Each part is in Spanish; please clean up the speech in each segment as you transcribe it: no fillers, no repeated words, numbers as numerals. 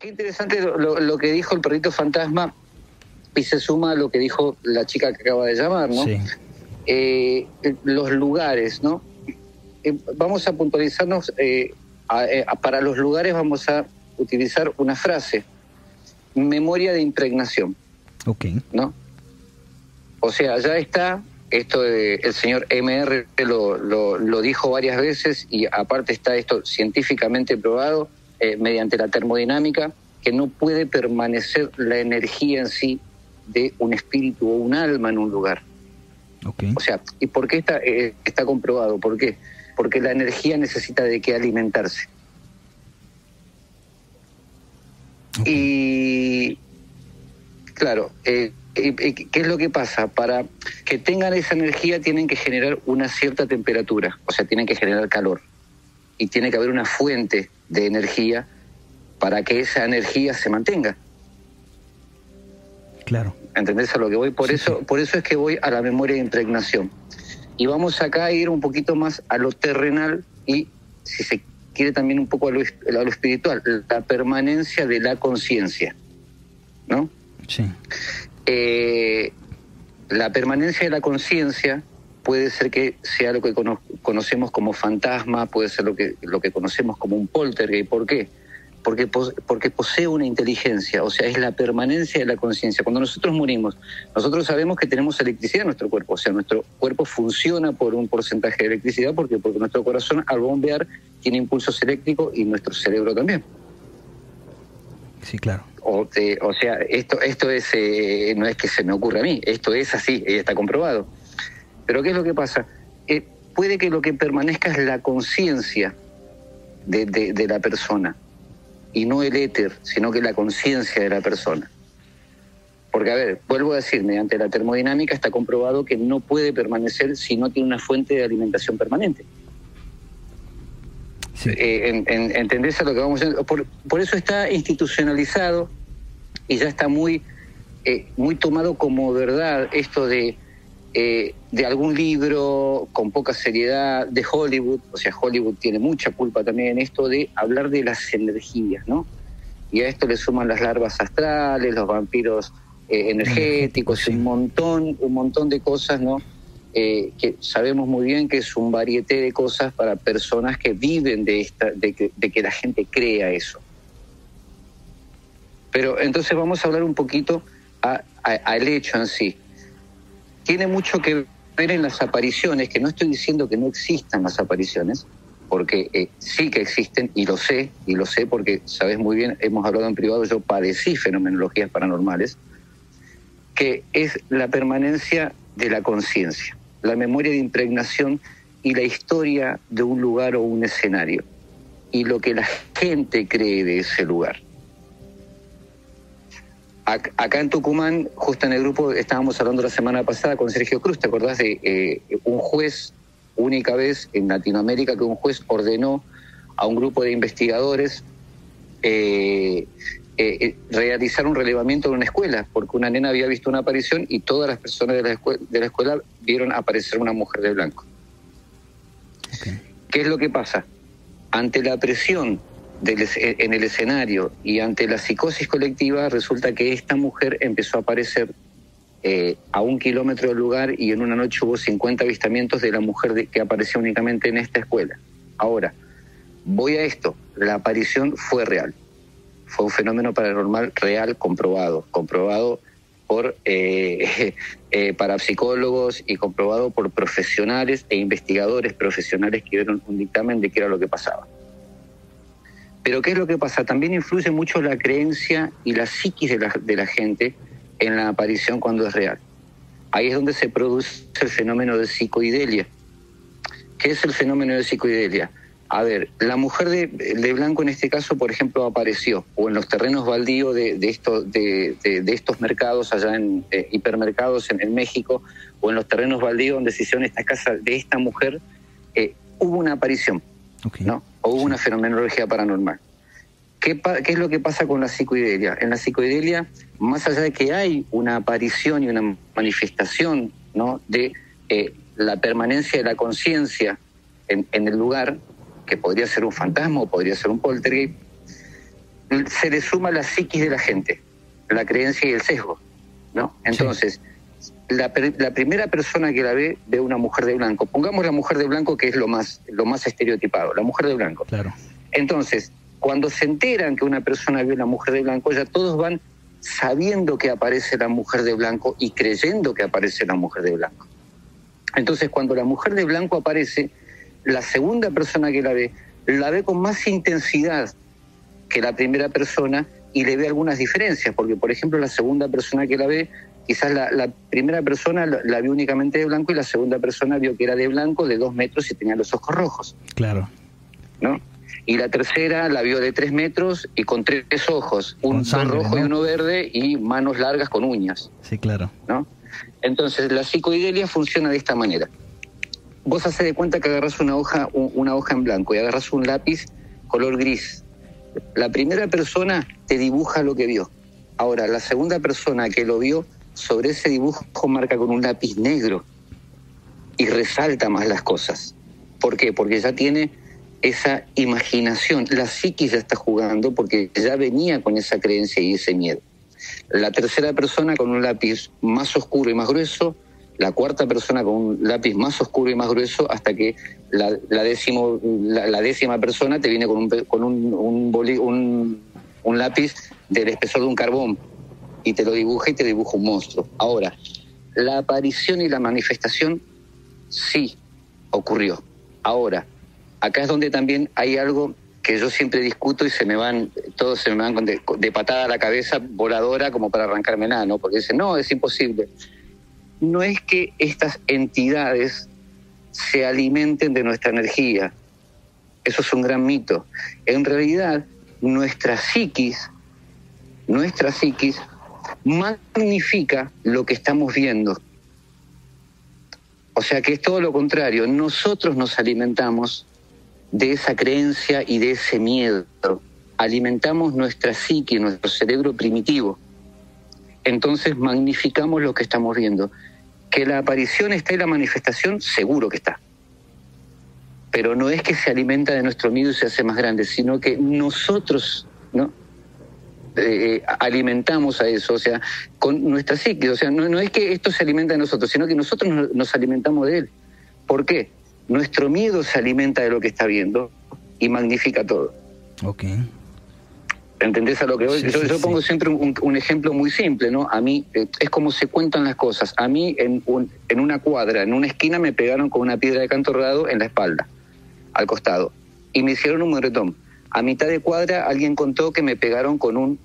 Qué interesante lo que dijo el perrito fantasma y se suma a lo que dijo la chica que acaba de llamar, ¿no? Sí. Los lugares, ¿no? Vamos a puntualizarnos, para los lugares vamos a utilizar una frase, memoria de impregnación. Ok. ¿No? O sea, ya está, esto el señor MR lo dijo varias veces y aparte está esto científicamente probado mediante la termodinámica, que no puede permanecer la energía en sí de un espíritu o un alma en un lugar. Okay. O sea, ¿y por qué está comprobado? ¿Por qué? Porque la energía necesita de qué alimentarse. Okay. Y claro, ¿qué es lo que pasa? Para que tengan esa energía tienen que generar una cierta temperatura, o sea, tienen que generar calor. Y tiene que haber una fuente de energía para que esa energía se mantenga. Claro. ¿Entendés a lo que voy? Por eso es que voy a la memoria de impregnación. Y vamos acá a ir un poquito más a lo terrenal y, si se quiere, también un poco a lo espiritual, la permanencia de la conciencia, ¿no? Sí. La permanencia de la conciencia puede ser que sea lo que conocemos como fantasma, puede ser lo que conocemos como un poltergeist. ¿Por qué? Porque posee una inteligencia, o sea, es la permanencia de la conciencia. Cuando nosotros morimos, nosotros sabemos que tenemos electricidad en nuestro cuerpo, o sea, nuestro cuerpo funciona por un porcentaje de electricidad porque nuestro corazón al bombear tiene impulsos eléctricos y nuestro cerebro también. Sí, claro. O sea, esto es no es que se me ocurra a mí, esto es así, está comprobado. Pero ¿qué es lo que pasa? Puede que lo que permanezca es la conciencia de la persona, y no el éter, sino que la conciencia de la persona. Porque, a ver, vuelvo a decir, mediante la termodinámica está comprobado que no puede permanecer si no tiene una fuente de alimentación permanente. Sí. ¿Entendés a lo que vamos a decir? Por eso está institucionalizado y ya está muy tomado como verdad esto de algún libro con poca seriedad, de Hollywood. O sea, Hollywood tiene mucha culpa también en esto de hablar de las energías, ¿no? Y a esto le suman las larvas astrales, los vampiros energéticos, sí. un montón de cosas, ¿no? Que sabemos muy bien que es un varieté de cosas para personas que viven de que la gente crea eso. Pero entonces vamos a hablar un poquito al hecho en sí. Tiene mucho que ver en las apariciones, que no estoy diciendo que no existan las apariciones, porque sí que existen, y lo sé porque sabes muy bien, hemos hablado en privado, yo padecí fenomenologías paranormales, que es la permanencia de la conciencia, la memoria de impregnación y la historia de un lugar o un escenario, y lo que la gente cree de ese lugar. Acá en Tucumán, justo en el grupo, estábamos hablando la semana pasada con Sergio Cruz, ¿te acordás de un juez, única vez en Latinoamérica que un juez ordenó a un grupo de investigadores realizar un relevamiento en una escuela, porque una nena había visto una aparición y todas las personas de la escuela vieron aparecer una mujer de blanco? Okay. ¿Qué es lo que pasa? Ante la presión en el escenario y ante la psicosis colectiva, resulta que esta mujer empezó a aparecer a 1 kilómetro del lugar, y en una noche hubo 50 avistamientos de la mujer que apareció únicamente en esta escuela. Ahora, voy a esto, la aparición fue real, fue un fenómeno paranormal real, comprobado por parapsicólogos y comprobado por profesionales e investigadores profesionales que dieron un dictamen de qué era lo que pasaba. Pero ¿qué es lo que pasa? También influye mucho la creencia y la psiquis de la gente en la aparición cuando es real. Ahí es donde se produce el fenómeno de psicoidelia. ¿Qué es el fenómeno de psicoidelia? A ver, la mujer de blanco en este caso, por ejemplo, apareció, o en los terrenos baldíos de estos mercados allá en hipermercados en México, o en los terrenos baldíos donde se hicieron estas casas de esta mujer, hubo una aparición. Okay. ¿No? O hubo una fenomenología paranormal. ¿Qué es lo que pasa con la psicoidelia? En la psicoidelia, más allá de que hay una aparición y una manifestación, ¿no?, de la permanencia de la conciencia en el lugar, que podría ser un fantasma o podría ser un poltergeist, se le suma la psiquis de la gente, la creencia y el sesgo, ¿no? Entonces, la primera persona que la ve una mujer de blanco. Pongamos la mujer de blanco, que es lo más estereotipado, la mujer de blanco. Claro. Entonces, cuando se enteran que una persona ve una mujer de blanco, ya todos van sabiendo que aparece la mujer de blanco y creyendo que aparece la mujer de blanco. Entonces, cuando la mujer de blanco aparece, la segunda persona que la ve con más intensidad que la primera persona y le ve algunas diferencias, porque, por ejemplo, la segunda persona que la ve, quizás la primera persona la vio únicamente de blanco y la segunda persona vio que era de blanco, de 2 metros y tenía los ojos rojos. Claro. ¿No? Y la tercera la vio de 3 metros y con 3 ojos, uno rojo, ¿no?, y uno verde, y manos largas con uñas. Sí, claro. ¿No? Entonces, la psicoidelia funciona de esta manera. Vos hacés de cuenta que agarrás una hoja en blanco y agarrás un lápiz color gris. La primera persona te dibuja lo que vio. Ahora, la segunda persona que lo vio, sobre ese dibujo marca con un lápiz negro y resalta más las cosas. ¿Por qué? Porque ya tiene esa imaginación. La psiquis ya está jugando porque ya venía con esa creencia y ese miedo. La tercera persona con un lápiz más oscuro y más grueso, la cuarta persona con un lápiz más oscuro y más grueso, hasta que la décima persona te viene con un lápiz del espesor de un carbón y te lo dibuja y te dibuja un monstruo. Ahora, la aparición y la manifestación sí ocurrió. Ahora, acá es donde también hay algo que yo siempre discuto y todos se me van de patada a la cabeza voladora como para arrancarme nada, ¿no? Porque dicen, no, es imposible. No es que estas entidades se alimenten de nuestra energía. Eso es un gran mito. En realidad, nuestra psiquis magnifica lo que estamos viendo. O sea que es todo lo contrario. Nosotros nos alimentamos de esa creencia y de ese miedo. Alimentamos nuestra psique, nuestro cerebro primitivo. Entonces magnificamos lo que estamos viendo. Que la aparición está y la manifestación, seguro que está. Pero no es que se alimenta de nuestro miedo y se hace más grande, sino que nosotros, ¿no?, alimentamos a eso, o sea, con nuestra psique. O sea, no es que esto se alimenta de nosotros, sino que nosotros nos alimentamos de él. ¿Por qué? Nuestro miedo se alimenta de lo que está viendo y magnifica todo. Ok. ¿Entendés a lo que voy? Sí, Yo pongo siempre un ejemplo muy simple, ¿no? A mí, es como se cuentan las cosas. A mí, en una cuadra, en una esquina, me pegaron con una piedra de cantorrado en la espalda, al costado, y me hicieron un moretón. A mitad de cuadra, alguien contó que me pegaron con un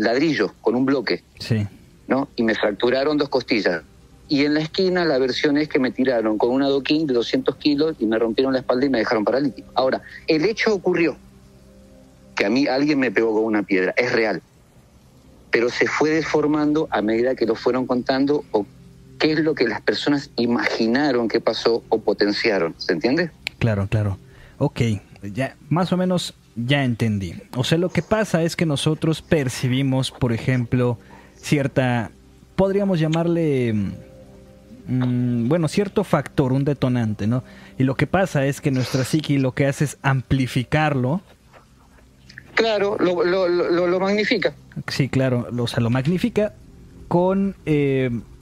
ladrillo, con un bloque, sí, ¿no? Y me fracturaron 2 costillas. Y en la esquina la versión es que me tiraron con un adoquín de 200 kilos y me rompieron la espalda y me dejaron paralítico. Ahora, el hecho ocurrió, que a mí alguien me pegó con una piedra, es real, pero se fue deformando a medida que lo fueron contando, o qué es lo que las personas imaginaron que pasó o potenciaron, ¿se entiende? Claro, claro. Ok, ya más o menos ya entendí. O sea, lo que pasa es que nosotros percibimos, por ejemplo, cierta, podríamos llamarle, cierto factor, un detonante, ¿no? Y lo que pasa es que nuestra psique lo que hace es amplificarlo. Claro, lo magnifica. Sí, claro, o sea, lo magnifica con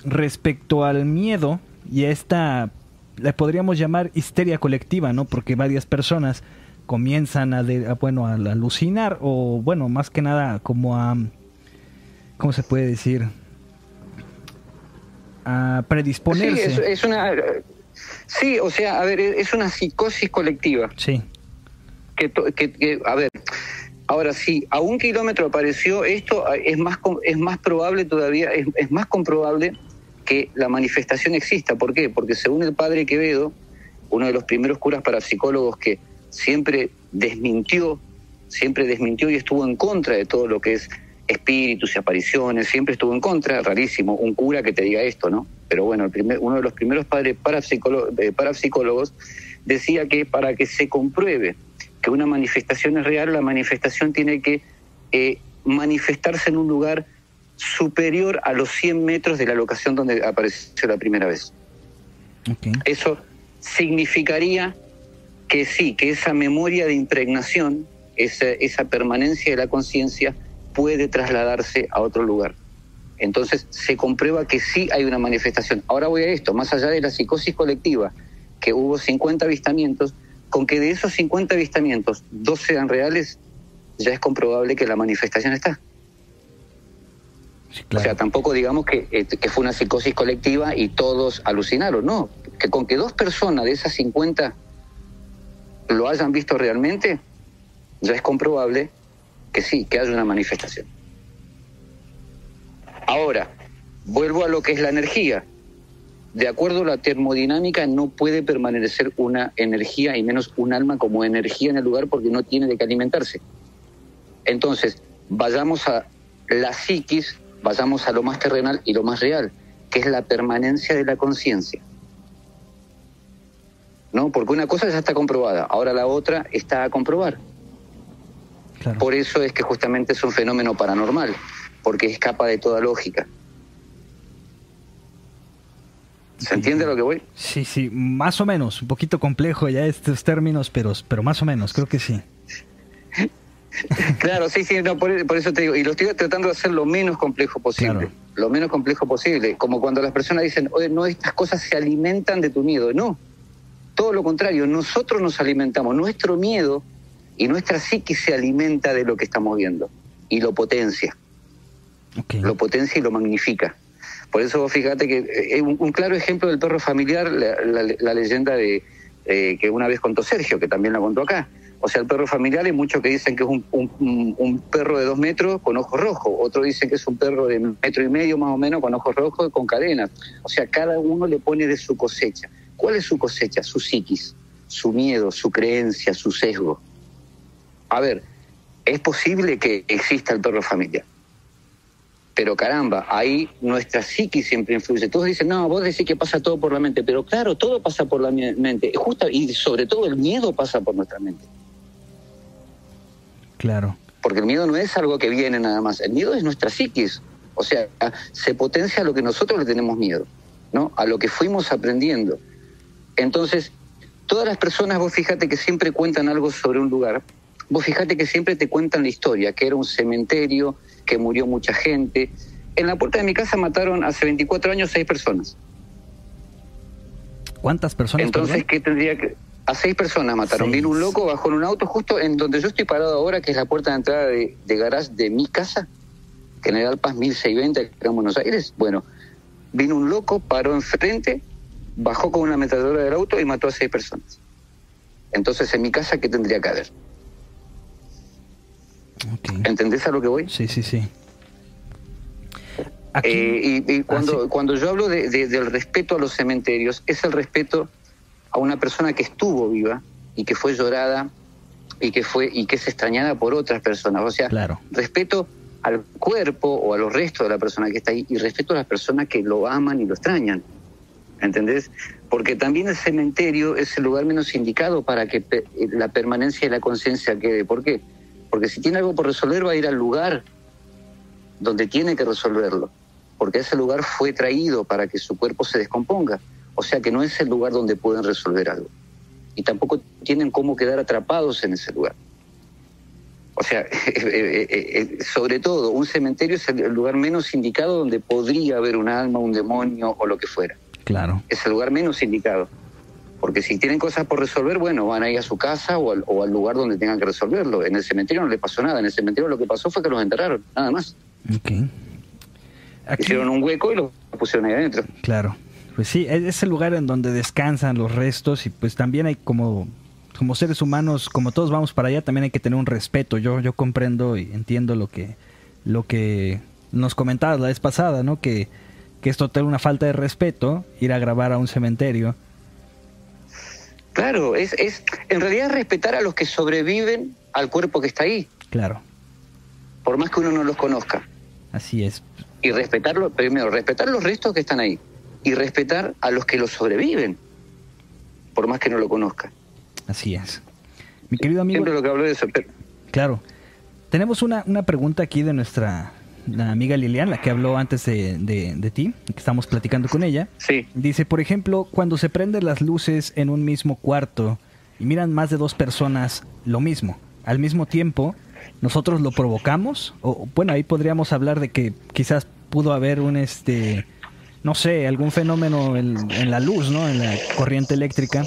respecto al miedo y a esta, le podríamos llamar histeria colectiva, ¿no? Porque varias personas comienzan a alucinar, o bueno, más que nada como a, ¿cómo se puede decir? A predisponerse. Sí, o sea, a ver, es una psicosis colectiva. Sí. A ver, ahora sí, a 1 kilómetro apareció esto, es más probable todavía, es más comprobable que la manifestación exista. ¿Por qué? Porque según el padre Quevedo, uno de los primeros curas parapsicólogos que siempre desmintió y estuvo en contra de todo lo que es espíritus y apariciones, siempre estuvo en contra, rarísimo, un cura que te diga esto, ¿no? Pero bueno, uno de los primeros padres parapsicólogos decía que para que se compruebe que una manifestación es real, la manifestación tiene que manifestarse en un lugar superior a los 100 metros de la locación donde apareció la primera vez. Okay. Eso significaría que sí, que esa memoria de impregnación esa permanencia de la conciencia puede trasladarse a otro lugar. Entonces se comprueba que sí hay una manifestación. Ahora voy a esto, más allá de la psicosis colectiva, que hubo 50 avistamientos, con que de esos 50 avistamientos 2 sean reales, ya es comprobable que la manifestación está. Sí, claro. O sea, tampoco digamos que fue una psicosis colectiva y todos alucinaron, no, que con que 2 personas de esas 50 lo hayan visto realmente, ya es comprobable que sí, que haya una manifestación. Ahora, vuelvo a lo que es la energía. De acuerdo a la termodinámica, no puede permanecer una energía, y menos un alma como energía en el lugar, porque no tiene de qué alimentarse. Entonces, vayamos a la psiquis, vayamos a lo más terrenal y lo más real, que es la permanencia de la conciencia. ¿No? Porque una cosa ya está comprobada, ahora la otra está a comprobar. Claro. Por eso es que justamente es un fenómeno paranormal, porque escapa de toda lógica. ¿Se entiende a lo que voy? Sí, sí, más o menos, un poquito complejo ya estos términos, pero más o menos, creo que sí. Claro, sí, no, por eso te digo, y lo estoy tratando de hacer lo menos complejo posible, claro. Lo menos complejo posible, como cuando las personas dicen, oye, no, estas cosas se alimentan de tu miedo. No, todo lo contrario, nosotros nos alimentamos, nuestro miedo y nuestra psiquis se alimenta de lo que estamos viendo y lo potencia. Okay. Lo potencia y lo magnifica. Por eso vos fíjate que un claro ejemplo del perro familiar, la leyenda de que una vez contó Sergio, que también la contó acá. O sea, el perro familiar hay muchos que dicen que es un perro de 2 metros con ojos rojos, otros dicen que es un perro de 1,5 metros más o menos con ojos rojos y con cadenas. O sea, cada uno le pone de su cosecha. ¿Cuál es su cosecha? Su psiquis, su miedo, su creencia, su sesgo. A ver, es posible que exista el perro familiar. Pero caramba, ahí nuestra psiquis siempre influye. Todos dicen, no, vos decís que pasa todo por la mente. Pero claro, todo pasa por la mente. Y sobre todo el miedo pasa por nuestra mente. Claro. Porque el miedo no es algo que viene nada más. El miedo es nuestra psiquis. O sea, se potencia a lo que nosotros le tenemos miedo, ¿no? A lo que fuimos aprendiendo. Entonces, todas las personas, vos fíjate que siempre cuentan algo sobre un lugar. Vos fíjate que siempre te cuentan la historia, que era un cementerio, que murió mucha gente. En la puerta de mi casa mataron hace 24 años 6 personas. ¿Cuántas personas? Entonces, ¿qué tendría que...? A 6 personas mataron. 6. Vino un loco, bajó en un auto justo en donde yo estoy parado ahora, que es la puerta de entrada de garage de mi casa, General Paz 1620, acá en Buenos Aires. Bueno, vino un loco, paró enfrente, bajó con una ametralladora del auto y mató a 6 personas. Entonces, en mi casa, ¿qué tendría que haber? Okay. ¿Entendés a lo que voy? Sí, sí, sí. Y cuando yo hablo del respeto a los cementerios, es el respeto a una persona que estuvo viva y que fue llorada y que es extrañada por otras personas. O sea, claro. Respeto al cuerpo o a los restos de la persona que está ahí y respeto a las personas que lo aman y lo extrañan. ¿Entendés? Porque también el cementerio es el lugar menos indicado para que la permanencia de la conciencia quede. ¿Por qué? Porque si tiene algo por resolver va a ir al lugar donde tiene que resolverlo. Porque ese lugar fue traído para que su cuerpo se descomponga. O sea que no es el lugar donde pueden resolver algo. Y tampoco tienen cómo quedar atrapados en ese lugar. O sea, sobre todo, un cementerio es el lugar menos indicado donde podría haber un alma, un demonio o lo que fuera. Claro. Es el lugar menos indicado. Porque si tienen cosas por resolver, bueno, van a ir a su casa o al lugar donde tengan que resolverlo. En el cementerio no le pasó nada. En el cementerio lo que pasó fue que los enterraron, nada más. Okay. Hicieron un hueco y los pusieron ahí adentro. Claro. Pues sí, es el lugar en donde descansan los restos y pues también hay como seres humanos, como todos vamos para allá, también hay que tener un respeto. Yo comprendo y entiendo lo que nos comentabas la vez pasada, ¿no? Que es total una falta de respeto ir a grabar a un cementerio. Claro, en realidad respetar a los que sobreviven al cuerpo que está ahí. Claro. Por más que uno no los conozca. Así es. Y primero, respetar los restos que están ahí. Y respetar a los que los sobreviven, por más que no lo conozca. Así es. Mi querido amigo... Siempre lo que hablo de eso. Claro. Tenemos una pregunta aquí de la amiga Lilian, la que habló antes de ti, que estamos platicando con ella. Sí. Dice, por ejemplo, cuando se prenden las luces en un mismo cuarto y miran más de 2 personas lo mismo, al mismo tiempo nosotros lo provocamos, o bueno, ahí podríamos hablar de que quizás pudo haber un no sé, algún fenómeno en la luz, ¿no? En la corriente eléctrica,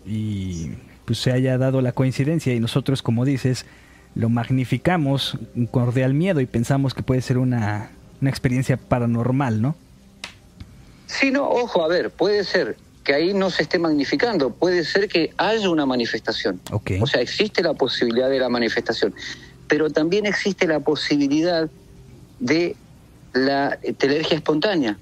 y pues se haya dado la coincidencia y nosotros, como dices, lo magnificamos acorde al miedo y pensamos que puede ser una experiencia paranormal, ¿no? Sí, no, ojo, a ver, puede ser que ahí no se esté magnificando, puede ser que haya una manifestación. Okay. O sea, existe la posibilidad de la manifestación, pero también existe la posibilidad de la telergia espontánea,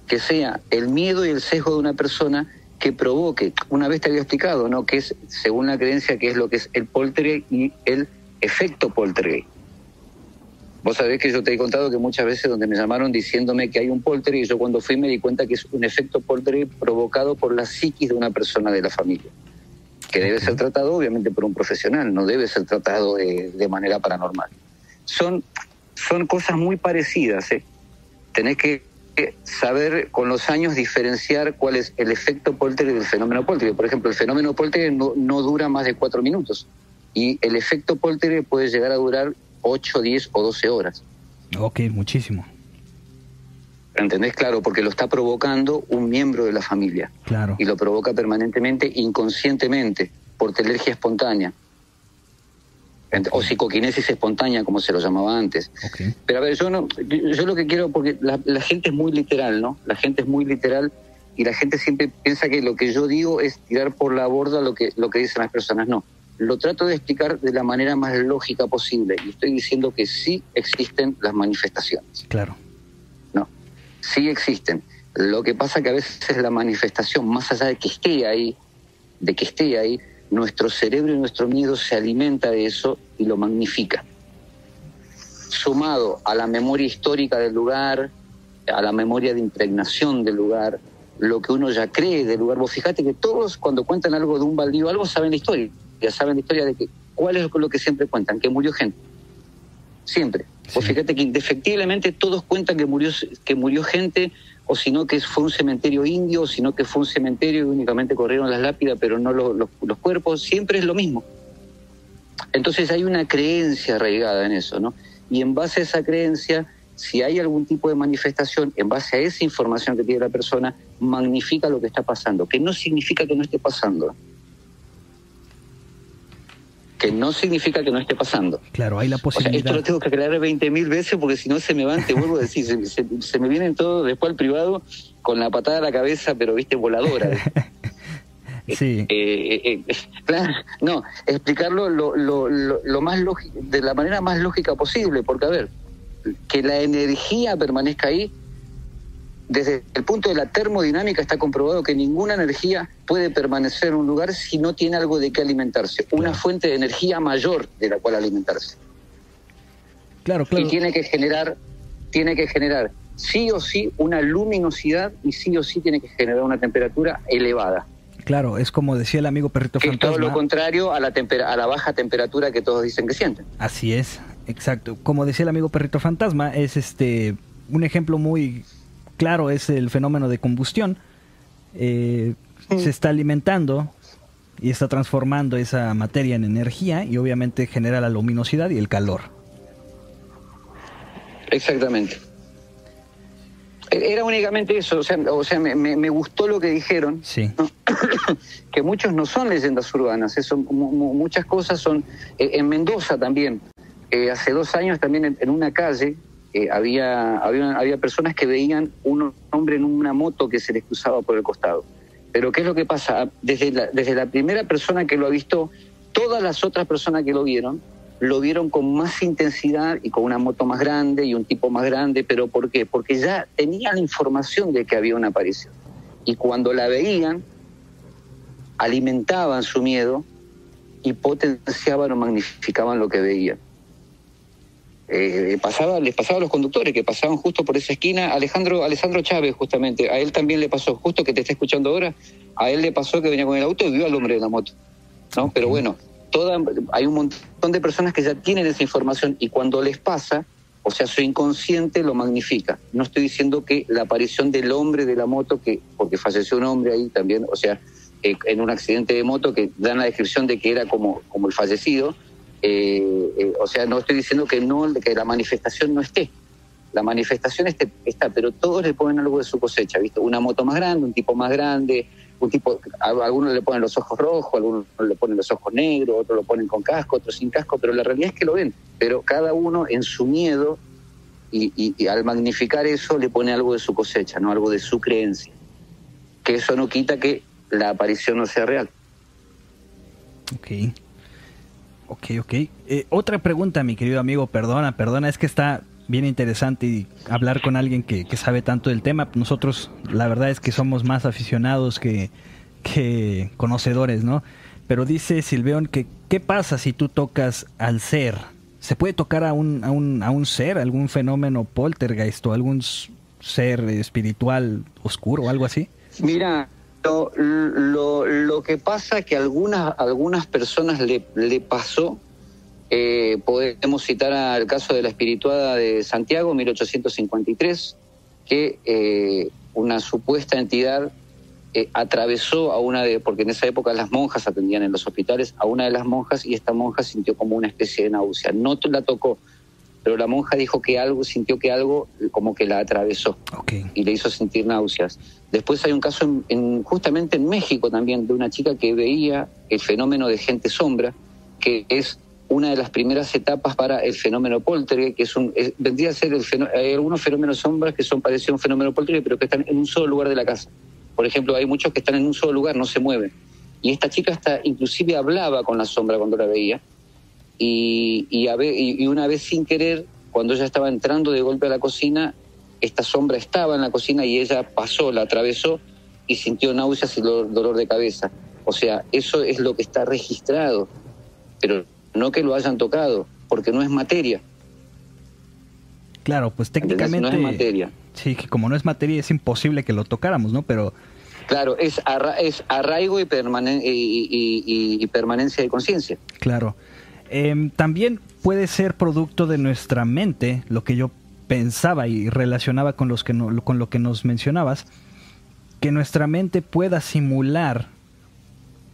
que sea el miedo y el sesgo de una persona que provoque, una vez te había explicado, ¿no?, que es, según la creencia, que es lo que es el poltergeist y el efecto poltergeist. Vos sabés que yo te he contado que muchas veces donde me llamaron diciéndome que hay un poltergeist, yo cuando fui me di cuenta que es un efecto poltergeist provocado por la psiquis de una persona de la familia, que debe ser tratado obviamente por un profesional, no debe ser tratado de manera paranormal. Son cosas muy parecidas, ¿eh? Tenés que saber con los años diferenciar cuál es el efecto poltergeist del fenómeno poltergeist. Por ejemplo, el fenómeno poltergeist no dura más de 4 minutos y el efecto poltergeist puede llegar a durar 8, 10 o 12 horas. Ok, muchísimo. ¿Entendés? Claro, porque lo está provocando un miembro de la familia. Claro. Y lo provoca permanentemente, inconscientemente, por telergia espontánea. O psicoquinesis espontánea, como se lo llamaba antes. Okay. Pero a ver, yo lo que quiero, porque la gente es muy literal, ¿no? La gente es muy literal y la gente siempre piensa que lo que yo digo es tirar por la borda lo que dicen las personas. No, lo trato de explicar de la manera más lógica posible y estoy diciendo que sí existen las manifestaciones. Claro. No, sí existen. Lo que pasa que a veces la manifestación, más allá de que esté ahí, nuestro cerebro y nuestro miedo se alimenta de eso y lo magnifica. Sumado a la memoria histórica del lugar, a la memoria de impregnación del lugar, lo que uno ya cree del lugar. Vos fíjate que todos cuando cuentan algo de un baldío, algo saben la historia. Ya saben la historia de que, ¿cuál es lo que siempre cuentan? Que murió gente. Siempre. Sí. Vos fíjate que indefectiblemente todos cuentan que murió gente, o si no que fue un cementerio indio, o si no que fue un cementerio y únicamente corrieron las lápidas, pero no los cuerpos. Siempre es lo mismo. Entonces hay una creencia arraigada en eso, ¿no? Y en base a esa creencia, si hay algún tipo de manifestación, en base a esa información que tiene la persona, magnifica lo que está pasando, que no significa que no esté pasando. Que no significa que no esté pasando. Claro, hay la posibilidad. O sea, esto lo tengo que aclarar 20.000 veces porque si no se me van, te vuelvo a decir, se me vienen todos después al privado con la patada a la cabeza, pero viste, voladora. Sí. Claro, no, explicarlo lo más lógico, de la manera más lógica posible, porque a ver, que la energía permanezca ahí, desde el punto de la termodinámica está comprobado que ninguna energía puede permanecer en un lugar si no tiene algo de qué alimentarse, una fuente de energía mayor de la cual alimentarse. Claro. Y tiene que generar sí o sí una luminosidad y sí o sí tiene que generar una temperatura elevada. Claro, es como decía el amigo Perrito que Fantasma. Es todo lo contrario a la baja temperatura que todos dicen que sienten. Así es, exacto. Como decía el amigo Perrito Fantasma, es un ejemplo muy claro, es el fenómeno de combustión. Se está alimentando y está transformando esa materia en energía y obviamente genera la luminosidad y el calor. Exactamente. Era únicamente eso, o sea me gustó lo que dijeron, sí. ¿no? Que muchos no son leyendas urbanas, muchas cosas son. En Mendoza también, hace 2 años también en una calle había personas que veían un hombre en una moto que se les cruzaba por el costado. Pero ¿qué es lo que pasa? Desde la primera persona que lo avistó, todas las otras personas que lo vieron con más intensidad y con una moto más grande y un tipo más grande. ¿Pero por qué? Porque ya tenían la información de que había una aparición. Y cuando la veían, alimentaban su miedo y potenciaban o magnificaban lo que veían. Les pasaba a los conductores que pasaban justo por esa esquina. Alejandro Chávez, justamente, a él también le pasó, justo que te está escuchando ahora, a él le pasó que venía con el auto y vio al hombre de la moto, ¿no? Pero bueno, hay un montón de personas que ya tienen esa información y cuando les pasa, o sea, su inconsciente lo magnifica. No estoy diciendo que la aparición del hombre de la moto, porque falleció un hombre ahí también, o sea, en un accidente de moto que dan la descripción de que era como el fallecido. O sea, no estoy diciendo que la manifestación no esté. La manifestación está, pero todos le ponen algo de su cosecha, ¿viste? Una moto más grande, un tipo más grande, algunos le ponen los ojos rojos, algunos le ponen los ojos negros, otros lo ponen con casco, otros sin casco, pero la realidad es que lo ven. Pero cada uno en su miedo y al magnificar eso le pone algo de su cosecha, no algo de su creencia. Que eso no quita que la aparición no sea real. Ok. Otra pregunta, mi querido amigo, perdona, es que está bien interesante y hablar con alguien que sabe tanto del tema. Nosotros, la verdad es que somos más aficionados que conocedores, ¿no? Pero dice Silveón que ¿qué pasa si tú tocas al ser? ¿Se puede tocar a un ser, algún fenómeno poltergeist o algún ser espiritual oscuro o algo así? Mira, lo que pasa es que a algunas personas le pasó. Podemos citar al caso de la espirituada de Santiago, 1853, que una supuesta entidad atravesó porque en esa época las monjas atendían en los hospitales, a una de las monjas, y esta monja sintió como una especie de náusea. No la tocó, pero la monja dijo que sintió que algo como que la atravesó. Okay. Y le hizo sentir náuseas. Después hay un caso justamente en México también, de una chica que veía el fenómeno de gente sombra, que es una de las primeras etapas para el fenómeno poltergeist, que vendría a ser hay algunos fenómenos sombras que son parecidos a un fenómeno poltergeist, pero que están en un solo lugar de la casa. Por ejemplo, hay muchos que están en un solo lugar, no se mueven. Y esta chica inclusive hablaba con la sombra cuando la veía, y una vez sin querer, cuando ella estaba entrando de golpe a la cocina, esta sombra estaba en la cocina y ella pasó, la atravesó y sintió náuseas y dolor de cabeza. O sea, eso es lo que está registrado, pero no que lo hayan tocado, porque no es materia. Claro, pues técnicamente no es materia. Sí, que como no es materia es imposible que lo tocáramos, ¿no? Pero claro, es arraigo y permanencia de conciencia. Claro. También puede ser producto de nuestra mente, lo que yo pensaba y relacionaba con lo que nos mencionabas, que nuestra mente pueda simular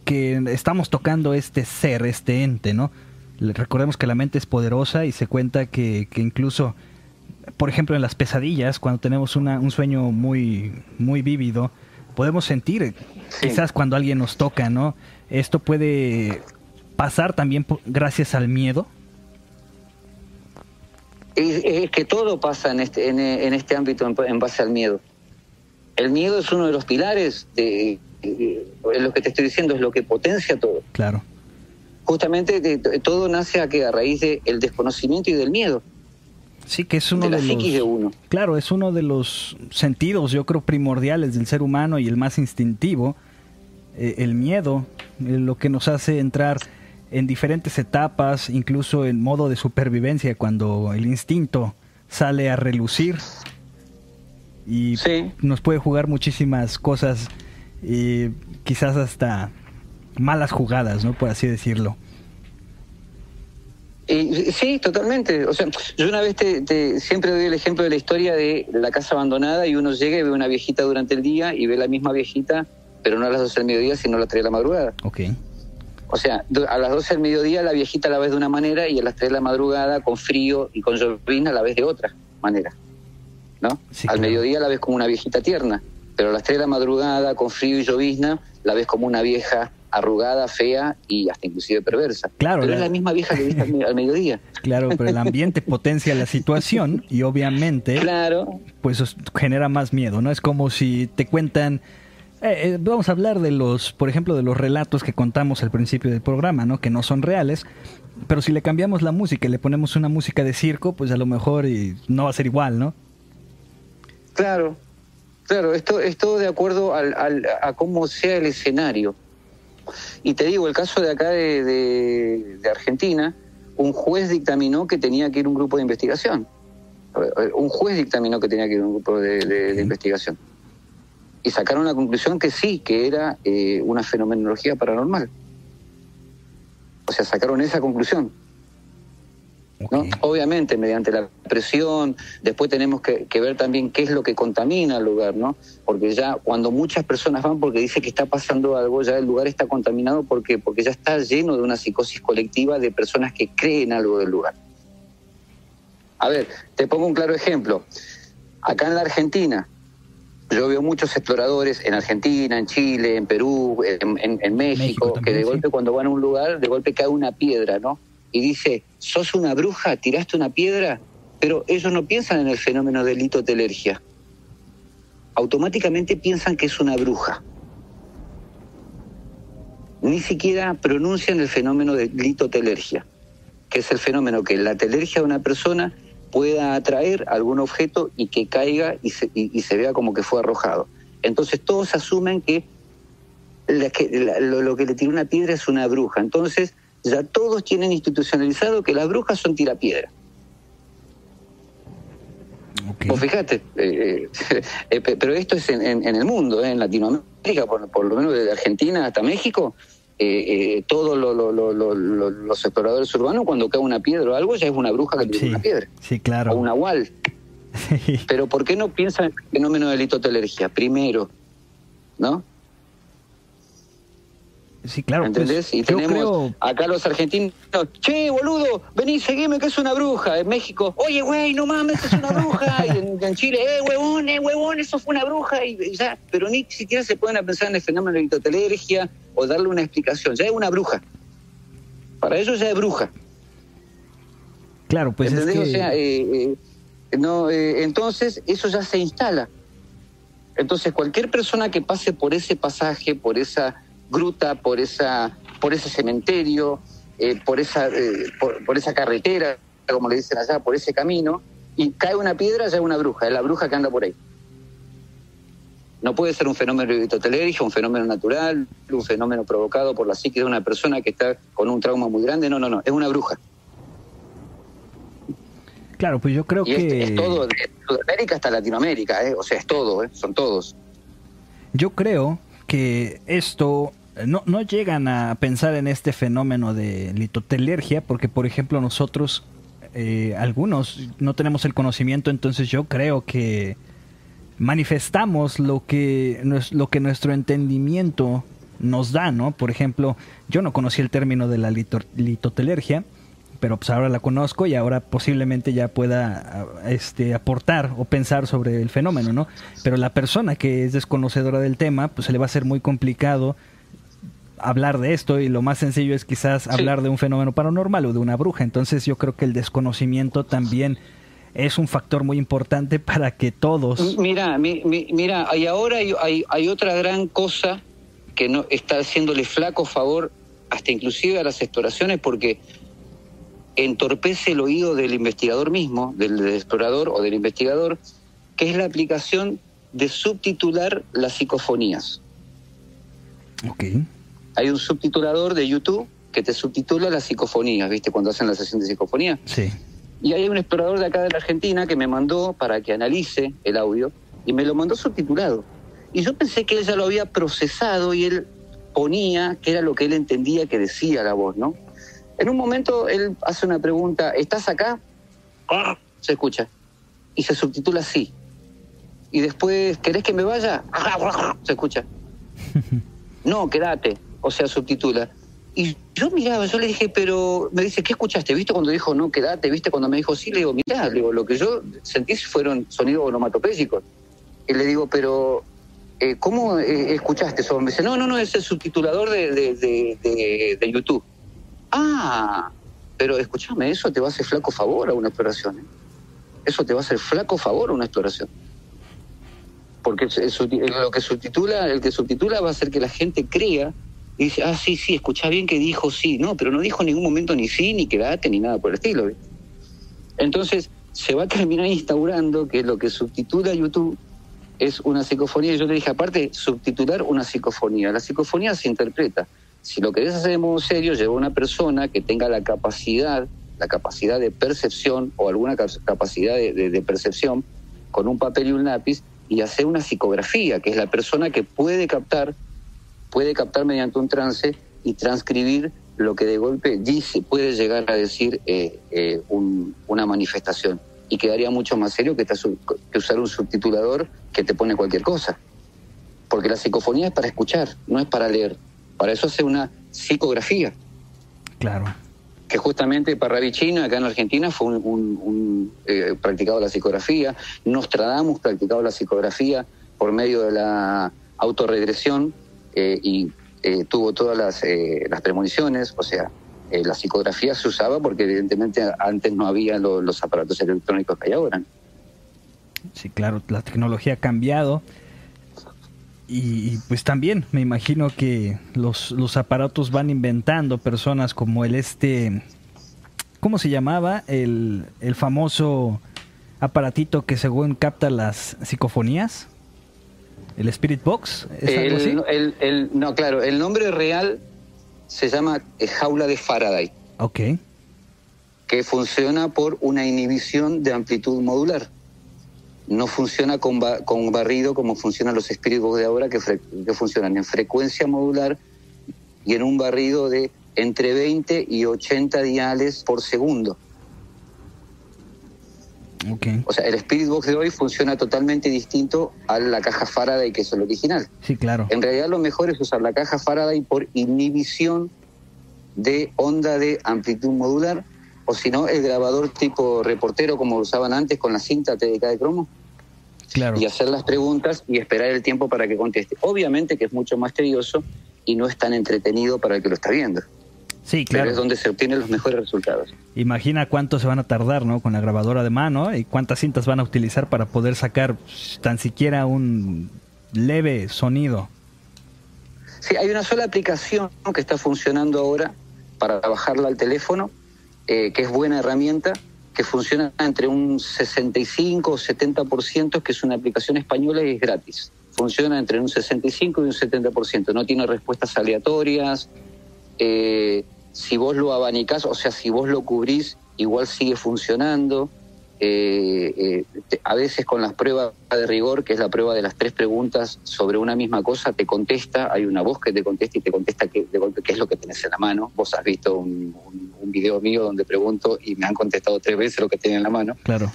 que estamos tocando este ser, este ente, ¿no? Recordemos que la mente es poderosa y se cuenta que incluso, por ejemplo, en las pesadillas, cuando tenemos un sueño muy, muy vívido, podemos sentir quizás cuando alguien nos toca, ¿no? Esto puede pasar también gracias al miedo. Es que todo pasa en este ámbito en base al miedo. El miedo es uno de los pilares lo que te estoy diciendo, es lo que potencia todo. Claro. Justamente todo nace a raíz del desconocimiento y del miedo. Sí, que es uno de la psiquis de uno. Claro, es uno de los sentidos, yo creo, primordiales del ser humano y el más instintivo. El miedo, lo que nos hace entrar en diferentes etapas, incluso en modo de supervivencia, cuando el instinto sale a relucir y nos puede jugar muchísimas cosas, quizás hasta malas jugadas, ¿no? Por así decirlo. Sí, totalmente. O sea, yo una vez siempre doy el ejemplo de la historia de la casa abandonada, y uno llega y ve una viejita durante el día y ve la misma viejita, pero no a las 12 del mediodía, sino a las 3 de la madrugada. Okay. O sea, a las 12 del mediodía la viejita la ves de una manera, y a las 3 de la madrugada, con frío y con llovizna, la ves de otra manera, ¿no? Sí, al claro. mediodía la ves como una viejita tierna, pero a las 3 de la madrugada, con frío y llovizna, la ves como una vieja arrugada, fea y hasta inclusive perversa. Claro, pero es la misma vieja que viste al mediodía. Claro, pero el ambiente potencia la situación y obviamente claro, pues genera más miedo, ¿no? Es como si te cuentan... vamos a hablar de por ejemplo, de los relatos que contamos al principio del programa, ¿no? Que no son reales, pero si le cambiamos la música y le ponemos una música de circo, pues a lo mejor no va a ser igual, ¿no? Claro, esto es todo de acuerdo a cómo sea el escenario. Y te digo, el caso de acá de Argentina, un juez dictaminó que tenía que ir un grupo de investigación. Un juez dictaminó que tenía que ir un grupo de investigación. Y sacaron la conclusión que sí, que era una fenomenología paranormal. O sea, sacaron esa conclusión. ¿no? Obviamente mediante la presión. Después tenemos que ver también qué es lo que contamina el lugar, ¿no? Porque ya cuando muchas personas van porque dice que está pasando algo, ya el lugar está contaminado porque ya está lleno de una psicosis colectiva de personas que creen algo del lugar. A ver, te pongo un claro ejemplo. Acá en la Argentina, yo veo muchos exploradores en Argentina, en Chile, en Perú, en México también, que de golpe cuando van a un lugar, de golpe cae una piedra, ¿no? Y dice, sos una bruja, tiraste una piedra, pero ellos no piensan en el fenómeno de litotelergia. Automáticamente piensan que es una bruja. Ni siquiera pronuncian el fenómeno de litotelergia, que es el fenómeno que la telergia de una persona pueda atraer algún objeto y que caiga y se vea como que fue arrojado. Entonces todos asumen que lo que le tiró una piedra es una bruja. Entonces ya todos tienen institucionalizado que las brujas son tirapiedras. Vos fijate, pero esto es en el mundo, en Latinoamérica, por lo menos desde Argentina hasta México, todos los exploradores urbanos, cuando cae una piedra o algo, ya es una bruja que tiene una piedra. Sí, claro. O un nahual. Sí. Pero ¿por qué no piensan en el fenómeno de litotelergia? Primero, ¿no? Sí, claro. ¿Entendés? Pues, y tenemos acá los argentinos, che, boludo, vení, seguime que es una bruja. En México, oye, güey, no mames, es una bruja. Y en Chile, huevón, eso fue una bruja. Y ya, pero ni siquiera se pueden pensar en el fenómeno de litotelergia o darle una explicación. Ya es una bruja. Para ellos ya es bruja. Claro, pues ¿entendés? Es que... O sea, entonces eso ya se instala. Entonces cualquier persona que pase por ese pasaje, por esa gruta, por ese cementerio, por esa carretera, como le dicen allá, por ese camino, y cae una piedra, ya es una bruja, es la bruja que anda por ahí. No puede ser un fenómeno litotelergia, un fenómeno natural, un fenómeno provocado por la psique de una persona que está con un trauma muy grande, no, es una bruja. Claro, pues yo creo que... Es todo, de Sudamérica hasta Latinoamérica, o sea, es todo, son todos. Yo creo que esto... No llegan a pensar en este fenómeno de litotelergia porque, por ejemplo, nosotros, algunos, no tenemos el conocimiento, entonces yo creo que manifestamos lo que nuestro entendimiento nos da, ¿no? Por ejemplo, yo no conocía el término de la litotelergia, pero pues ahora la conozco y ahora posiblemente ya pueda aportar o pensar sobre el fenómeno, ¿no? Pero la persona que es desconocedora del tema, pues se le va a hacer muy complicado hablar de esto, y lo más sencillo es quizás hablar de un fenómeno paranormal o de una bruja. Entonces yo creo que el desconocimiento también es un factor muy importante para que todos... Mira, y ahora hay otra gran cosa que no está haciéndole flaco favor hasta inclusive a las exploraciones, porque entorpece el oído del investigador mismo, del explorador o del investigador, que es la aplicación de subtitular las psicofonías. Okay. Hay un subtitulador de YouTube que te subtitula las psicofonías, ¿viste? Cuando hacen la sesión de psicofonía. Sí. Y hay un explorador de acá de la Argentina que me mandó para que analice el audio y me lo mandó subtitulado. Y yo pensé que él ya lo había procesado y él ponía que era lo que él entendía que decía la voz, ¿no? En un momento él hace una pregunta, ¿estás acá? Se escucha. Y se subtitula así. Y después, ¿querés que me vaya? Se escucha. No, quédate. O sea, subtitula. Y yo miraba, yo le dije, pero... Me dice, ¿qué escuchaste? ¿Viste cuando dijo no, quédate? ¿Viste cuando me dijo sí? Le digo, mirá, le digo, lo que yo sentí fueron sonidos onomatopéyicos. Y le digo, pero... ¿cómo escuchaste eso? Me dice, no, es el subtitulador de YouTube. Ah, pero escúchame, eso te va a hacer flaco favor a una exploración, ¿eh? Eso te va a hacer flaco favor a una exploración. Porque el que subtitula va a hacer que la gente crea y dice, sí, escuchá bien que dijo sí. No, pero no dijo en ningún momento ni sí, ni quédate, ni nada por el estilo, ¿ves? Entonces se va a terminar instaurando que lo que subtitula YouTube es una psicofonía. Y yo le dije, aparte, subtitular una psicofonía. La psicofonía se interpreta. Si lo querés hacer de modo serio, lleva a una persona que tenga la capacidad de percepción o alguna capacidad de percepción con un papel y un lápiz, y hacer una psicografía, que es la persona que puede captar mediante un trance y transcribir lo que de golpe dice, puede llegar a decir una manifestación. Y quedaría mucho más serio que usar un subtitulador que te pone cualquier cosa. Porque la psicofonía es para escuchar, no es para leer. Para eso hace una psicografía. Claro. Que justamente Parravicino, acá en Argentina, fue practicado la psicografía. Nostradamus practicado la psicografía por medio de la autorregresión y tuvo todas las premoniciones. O sea, la psicografía se usaba porque evidentemente antes no había los aparatos electrónicos que hay ahora. Sí, claro, la tecnología ha cambiado. Y pues también me imagino que los aparatos van inventando personas como ¿cómo se llamaba? El famoso aparatito que según capta las psicofonías. ¿El Spirit Box? ¿Es algo así? No, claro, el nombre real se llama jaula de Faraday. Ok. Que funciona por una inhibición de amplitud modular. No funciona con barrido como funcionan los Spirit Box de ahora, que funcionan en frecuencia modular y en un barrido de entre 20 y 80 diales por segundo. Okay. O sea, el Spirit Box de hoy funciona totalmente distinto a la caja Faraday, que es el original. Sí, claro. En realidad lo mejor es usar la caja Faraday por inhibición de onda de amplitud modular, o si no, el grabador tipo reportero, como lo usaban antes con la cinta TDK de cromo. Claro. Y hacer las preguntas y esperar el tiempo para que conteste. Obviamente que es mucho más tedioso y no es tan entretenido para el que lo está viendo. Sí, claro. Pero es donde se obtienen los mejores resultados. Imagina cuánto se van a tardar, ¿no? Con la grabadora de mano y cuántas cintas van a utilizar para poder sacar tan siquiera un leve sonido. Sí, hay una sola aplicación que está funcionando ahora para bajarla al teléfono, que es buena herramienta, que funciona entre un 65 o 70%, que es una aplicación española y es gratis. Funciona entre un 65 y un 70%. No tiene respuestas aleatorias. Si vos lo abanicás, o sea, si vos lo cubrís, igual sigue funcionando. A veces con las pruebas de rigor, que es la prueba de las 3 preguntas sobre una misma cosa, te contesta, hay una voz que te contesta y te contesta de golpe qué es lo que tenés en la mano. Vos has visto un video mío donde pregunto y me han contestado 3 veces lo que tienen en la mano. Claro.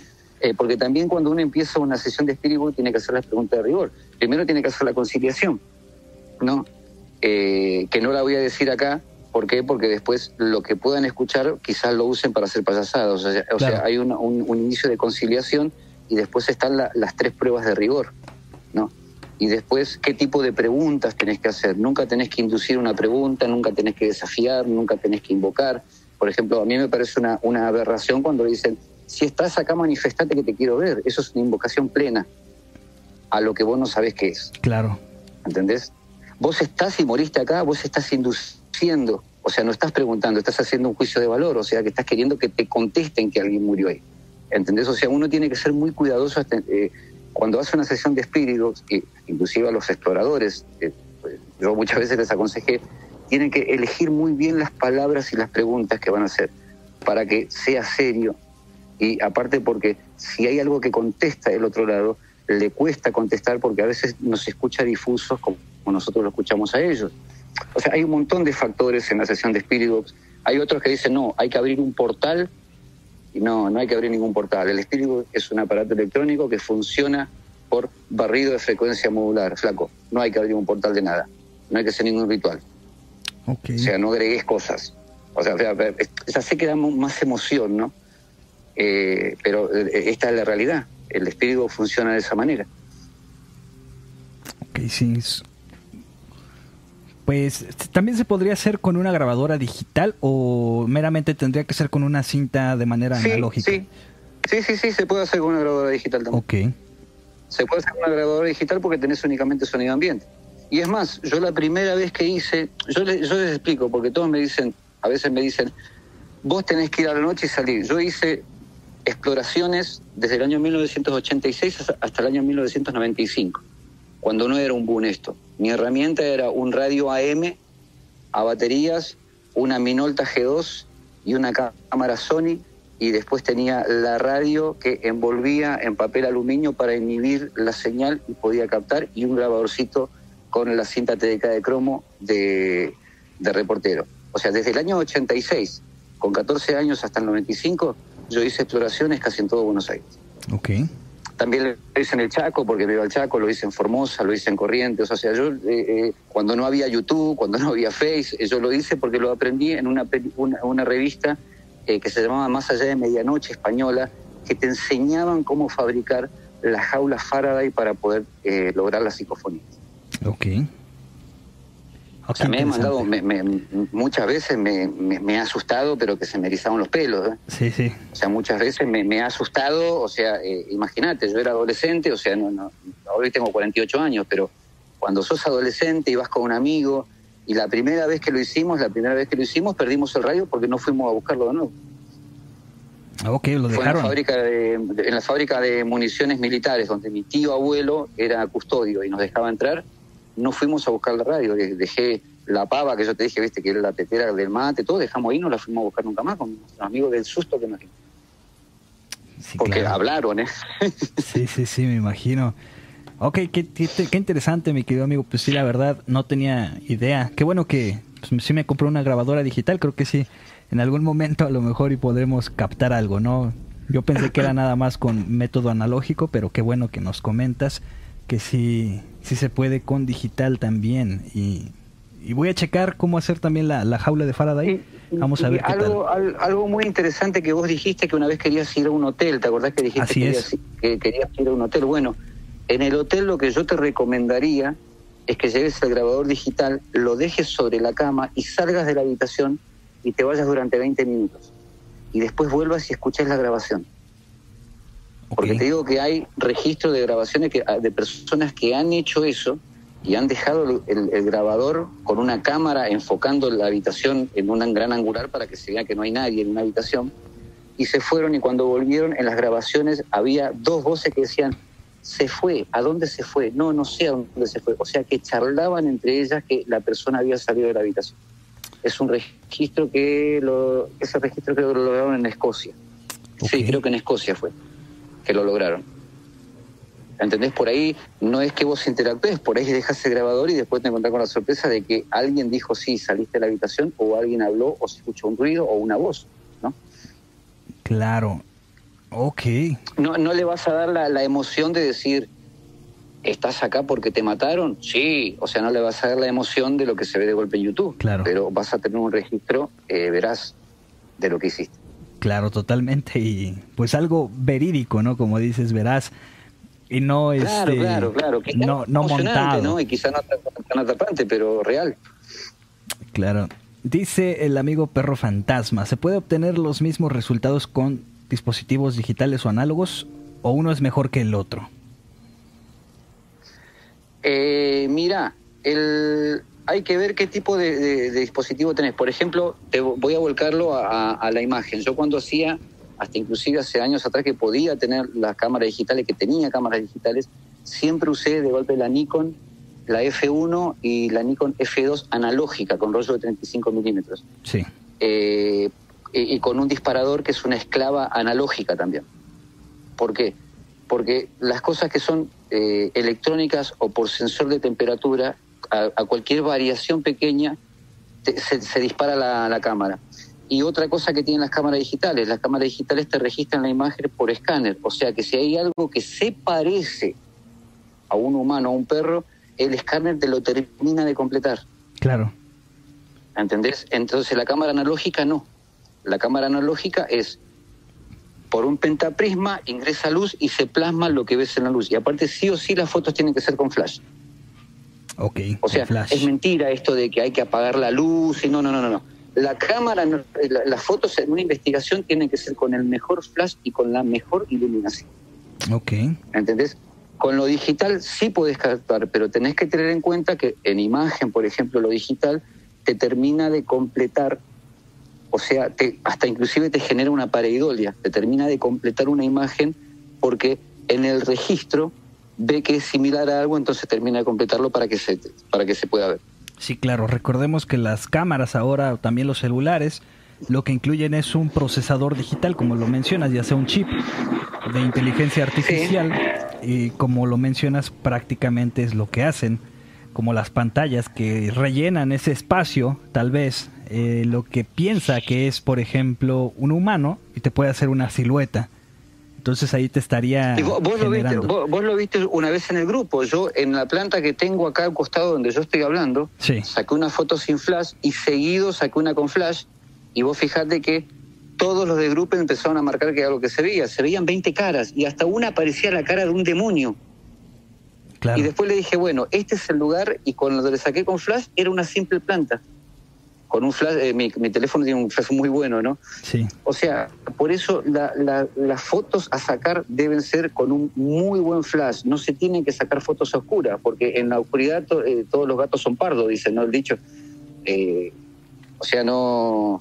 Porque también cuando uno empieza una sesión de Spirit Box tiene que hacer las preguntas de rigor. Primero tiene que hacer la conciliación, ¿no? Que no la voy a decir acá. ¿Por qué? Porque después lo que puedan escuchar quizás lo usen para hacer payasadas. O sea, hay un inicio de conciliación y después están las 3 pruebas de rigor, ¿no? Y después, ¿qué tipo de preguntas tenés que hacer? Nunca tenés que inducir una pregunta, nunca tenés que desafiar, nunca tenés que invocar. Por ejemplo, a mí me parece una aberración cuando dicen, si estás acá, manifestate que te quiero ver. Eso es una invocación plena a lo que vos no sabés qué es. Claro. ¿Entendés? Vos estás y moriste acá, vos estás induciendo, o sea, no estás preguntando, estás haciendo un juicio de valor, o sea, que estás queriendo que te contesten que alguien murió ahí. ¿Entendés? O sea, uno tiene que ser muy cuidadoso cuando hace una sesión de espíritus, inclusive a los exploradores, yo muchas veces les aconsejé, tienen que elegir muy bien las palabras y las preguntas que van a hacer para que sea serio. Y aparte porque si hay algo que contesta del otro lado, le cuesta contestar porque a veces nos escucha difusos como nosotros lo escuchamos a ellos. O sea, hay un montón de factores en la sesión de Spirit Box. Hay otros que dicen, no, hay que abrir un portal. Y no hay que abrir ningún portal. El Spirit Box es un aparato electrónico que funciona por barrido de frecuencia modular, flaco. No hay que abrir un portal de nada. No hay que hacer ningún ritual. Okay. O sea, no agregues cosas. O sea, ya sé que da más emoción, ¿no? Pero esta es la realidad. El Spirit Box funciona de esa manera. Ok, sí. Pues también se podría hacer con una grabadora digital o meramente tendría que ser con una cinta de manera analógica. Sí, se puede hacer con una grabadora digital también. Ok. Se puede hacer con una grabadora digital porque tenés únicamente sonido ambiente. Y es más, yo la primera vez que hice, yo les explico, porque todos me dicen, a veces me dicen, vos tenés que ir a la noche y salir. Yo hice exploraciones desde el año 1986 hasta el año 1995. Cuando no era un boom esto. Mi herramienta era un radio AM a baterías, una Minolta G2 y una cámara Sony, y después tenía la radio que envolvía en papel aluminio para inhibir la señal y podía captar, y un grabadorcito con la cinta TDK de cromo de reportero. O sea, desde el año 86, con 14 años hasta el 95, yo hice exploraciones casi en todo Buenos Aires. Ok. También lo hice en el Chaco, porque me iba al Chaco, lo hice en Formosa, lo hice en Corrientes. O sea, yo cuando no había YouTube, cuando no había Face, yo lo hice porque lo aprendí en una revista que se llamaba Más allá de medianoche, española, que te enseñaban cómo fabricar las jaulas Faraday para poder lograr las psicofonías. Ok. O sea, me he mandado, muchas veces me ha asustado, pero que se me erizaban los pelos. Sí, sí. O sea, muchas veces me ha asustado, o sea, imagínate, yo era adolescente, o sea, ahora tengo 48 años, pero cuando sos adolescente y vas con un amigo, y la primera vez que lo hicimos, perdimos el radio porque no fuimos a buscarlo de nuevo. Ok, lo dejaron. Fue en la fábrica de municiones militares, donde mi tío abuelo era custodio y nos dejaba entrar. No fuimos a buscar la radio, dejé la pava que yo te dije, viste, que era la tetera del mate, todo, dejamos ahí, no la fuimos a buscar nunca más, con nuestros amigos del susto que nos dimos. Sí, porque claro. Hablaron, Sí, me imagino. Ok, qué interesante, mi querido amigo. Pues sí, la verdad, no tenía idea. Qué bueno que pues, sí me compré una grabadora digital, creo que sí, en algún momento a lo mejor y podremos captar algo, ¿no? Yo pensé que era nada más con método analógico, pero qué bueno que nos comentas que sí se puede con digital también. Y voy a checar cómo hacer también la jaula de Faraday. Vamos a ver qué tal. Algo muy interesante que vos dijiste, que una vez querías ir a un hotel, ¿te acordás que dijiste que querías ir a un hotel? Bueno, en el hotel lo que yo te recomendaría es que lleves el grabador digital, lo dejes sobre la cama y salgas de la habitación y te vayas durante 20 minutos. Y después vuelvas y escuches la grabación. Porque te digo que hay registros de grabaciones de personas que han hecho eso y han dejado el grabador con una cámara enfocando la habitación en un gran angular para que se vea que no hay nadie en una habitación, y se fueron, y cuando volvieron en las grabaciones había dos voces que decían: se fue, ¿a dónde se fue? No sé a dónde se fue. O sea, que charlaban entre ellas que la persona había salido de la habitación. Es un registro ese registro creo que lo lograron en Escocia. Okay. Sí, creo que en Escocia fue que lo lograron. ¿Entendés? Por ahí no es que vos interactúes, por ahí dejas el grabador y después te encontrás con la sorpresa de que alguien dijo sí, saliste de la habitación, o alguien habló, o se escuchó un ruido, o una voz, ¿no? Claro. Ok. No le vas a dar la emoción de decir, ¿estás acá porque te mataron? Sí. O sea, no le vas a dar la emoción de lo que se ve de golpe en YouTube. Claro. Pero vas a tener un registro veraz de lo que hiciste. Claro, totalmente. Y pues algo verídico, ¿no? Como dices, veraz. Y no Claro. No montado, ¿no? Y quizá no tan atrapante, pero real. Claro. Dice el amigo Perro Fantasma, ¿se puede obtener los mismos resultados con dispositivos digitales o análogos, o uno es mejor que el otro? Mira, hay que ver qué tipo de dispositivo tenés. Por ejemplo, voy a volcarlo a la imagen. Yo cuando hacía, hasta inclusive hace años atrás, que podía tener las cámaras digitales, que tenía cámaras digitales, siempre usé de golpe la Nikon, la F1 y la Nikon F2 analógica con rollo de 35 milímetros. Sí. Y con un disparador que es una esclava analógica también. ¿Por qué? Porque las cosas que son electrónicas o por sensor de temperatura, a cualquier variación pequeña se dispara la cámara. Y otra cosa que tienen las cámaras digitales te registran la imagen por escáner. O sea que si hay algo que se parece a un humano, a un perro, el escáner te lo termina de completar. Claro. ¿Entendés? Entonces la cámara analógica no. La cámara analógica es por un pentaprisma, ingresa luz y se plasma lo que ves en la luz. Y aparte sí o sí las fotos tienen que ser con flash. Ok. O sea, flash. Es mentira esto de que hay que apagar la luz y no. La cámara, las fotos en una investigación tienen que ser con el mejor flash y con la mejor iluminación. Ok. ¿Entendés? Con lo digital sí podés captar, pero tenés que tener en cuenta que en imagen, por ejemplo, lo digital te termina de completar, o sea, hasta inclusive te genera una pareidolia, te termina de completar una imagen porque en el registro ve que es similar a algo, entonces termina de completarlo para que se pueda ver. Sí, claro. Recordemos que las cámaras ahora, o también los celulares, lo que incluyen es un procesador digital, como lo mencionas, ya sea un chip de inteligencia artificial, y como lo mencionas, prácticamente es lo que hacen, como las pantallas que rellenan ese espacio, tal vez, lo que piensa que es, por ejemplo, un humano y te puede hacer una silueta. Entonces ahí te estaría y vos generando. Vos lo viste una vez en el grupo. Yo en la planta que tengo acá al costado donde yo estoy hablando, Sí. saqué una foto sin flash y seguido saqué una con flash, y vos fijate que todos los del grupo empezaron a marcar que era lo que se veía. Se veían 20 caras y hasta una parecía la cara de un demonio. Claro. Y después le dije, bueno, este es el lugar, y cuando le saqué con flash era una simple planta. Con un flash, mi teléfono tiene un flash muy bueno, ¿no? Sí. O sea, por eso las fotos a sacar deben ser con un muy buen flash. No se tienen que sacar fotos a oscuras, porque en la oscuridad todos los gatos son pardos, dicen, ¿no? El dicho. O sea, no